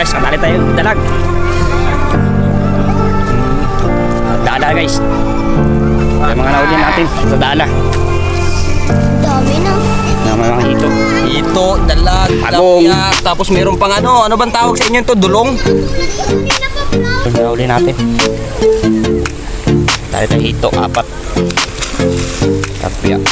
guys, kadali tayo dalag. Dala guys. Yung mga nauli natin sa dala. Dami na. Mga hito. Hito, dalag, Agong. tapos meron pang ano bang tawag sa inyo ito? Dulong? Yung nauli natin. Dali tayo hito, 4. Tapia.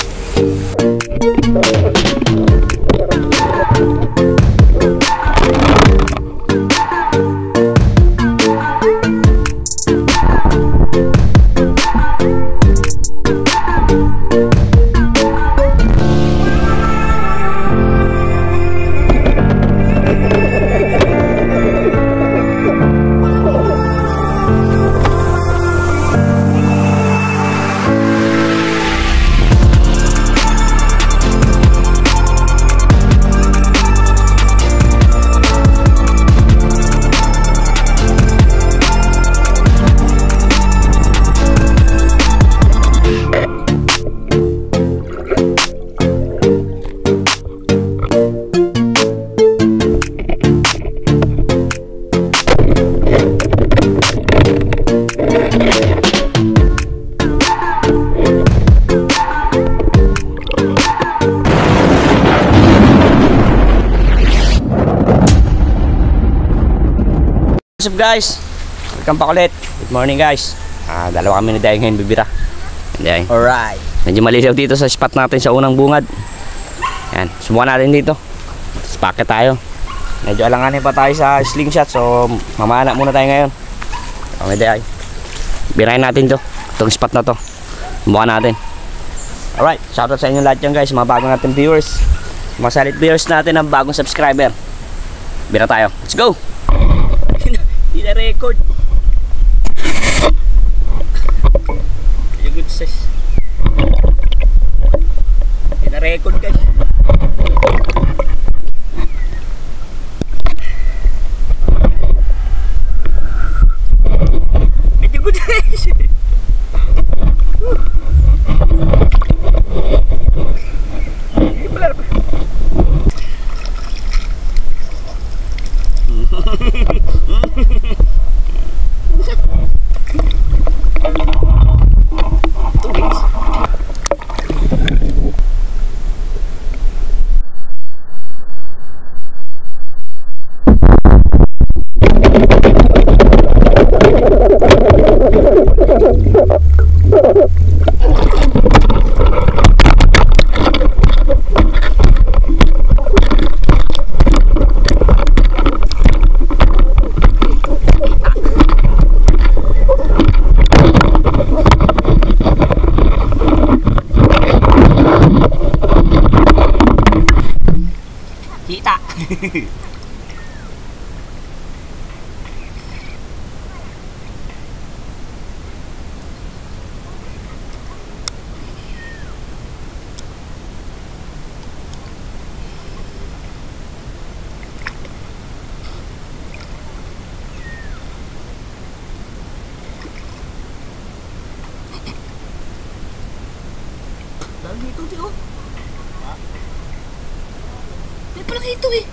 What's up guys? Welcome pa ulit. Good morning guys. Dalawa kami ni Dayo ngayon bibira. Dayo. Alright. Medyo malilaw dito sa spot natin sa unang bungad. Yan, subukan natin dito. Spacket tayo. Medyo alanganin pa tayo sa slingshot, so mamana muna tayo ngayon. Okay Dayo. Birahin natin to. Itong spot na to. Subukan natin. Alright, shoutout sa inyo lahat yan guys, mga bagong natin viewers. Mga solid viewers natin, ang bagong subscriber. Bira tayo. Let's go! Hindi na record. Yung good size. Hindi na record guys. Medyo good size. Hindi pala. Kita. Dami ito, Tio. May pala ito eh.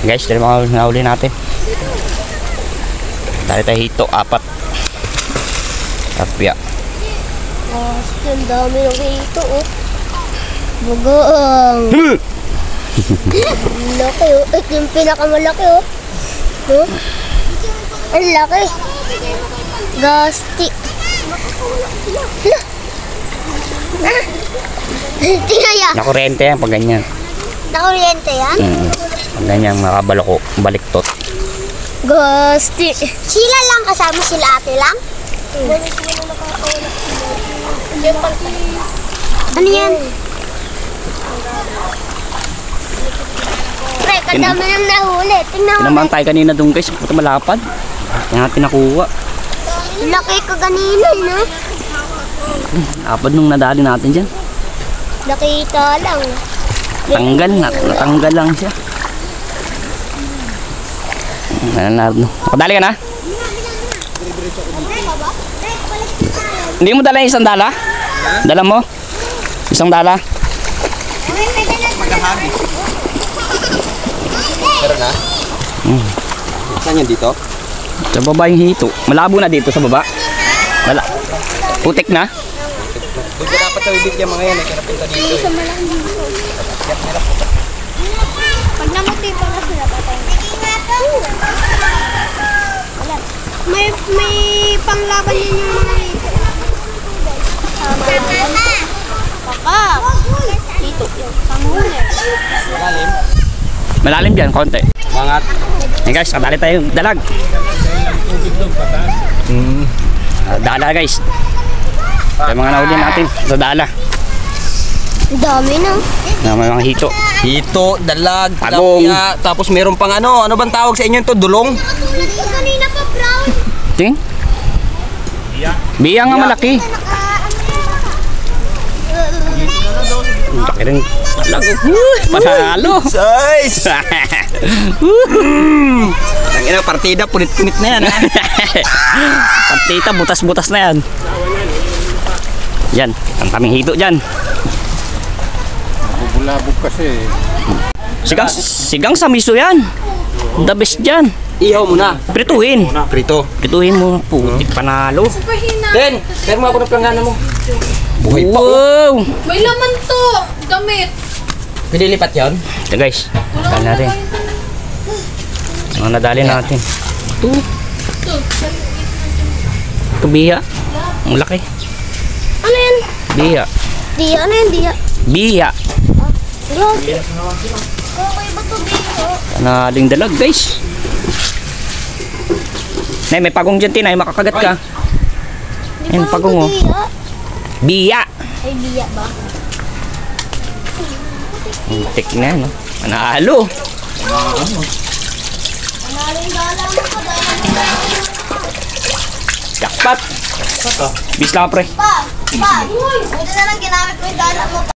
Guys, dali mga nahuli natin. Dali tayo hito, 4. Tapya. Oh, ang dami ng ito, oh. Bugoong. Laki, oh. Ito yung pinakamalaki, oh. Oh. Ang laki. Gasti. Tinaya. Nakuryente yan pag ganyan. Nakuryente yan? Pag ganyan, makabalako, baliktot. Gasti. Sila lang kasama sila ate lang? Ano yan? Pre, kadami nang nahuli. Tingnan mo. Tinamaan tayo kanina doon guys, puta malapad. Yan natin nakuha. Laki ko kanina, no? Lapad nung nadali natin dyan. Nakita lang. Natanggal lang siya. Nakadali ka na? Hindi mo dala yung isang dala? Dala mo? Isang dala? Pero na? Saan yan dito? Sa baba yung hito. Malabo na dito sa baba. Putik na? Doon ka dapat sa bibig yung mga yan. Kaya napunta dito. Pag namuti pa na sila, patay na. May panglaban yun yung mga ito. Kakak. Dito yung panghuli. Malalim. Malalim dyan, konti. Mangat. Hey guys, kadali tayo dalag. Dala guys. Yung mga nahuli natin sa dala. Ang dami na. Na may mga hito. Hito, dalag, Pagong. tilapia, tapos meron pang ano bang tawag sa inyo ito? Dulong? Kanina pa brown. Ting? Biya nga malaki. Laki rin. Panalo. Size! Ang ina, partida, punit-punit na yan. Partita, butas-butas na yan. Yan, ang taming hito dyan. Bulabog kasi. Sigang sa miso yan. The best dyan. Ihaw mo na. Prituhin. Prito. Prituhin mo. Putik panalo. Den, pero mo ako ng planggana mo. Buhay pa. Wow. May laman to! Damit! Pinilipat yan? Ito guys, dali natin. Mga nadali natin. Ito biya. Ang laki. Ano yan? Biya. Diya, ano yan diya? Biya. Grabe. Okay ba ito dito? Panaling dalag guys. Nay, may pagong dyan tinay, makakagat ka. Ayun, pagong oh. Diya? Biya. Ay, diya ba? Tik na no. Panalo. Jackpot. Bis lang pre. Pa! Pa! Buti na lang ginamit mo yung dala mo.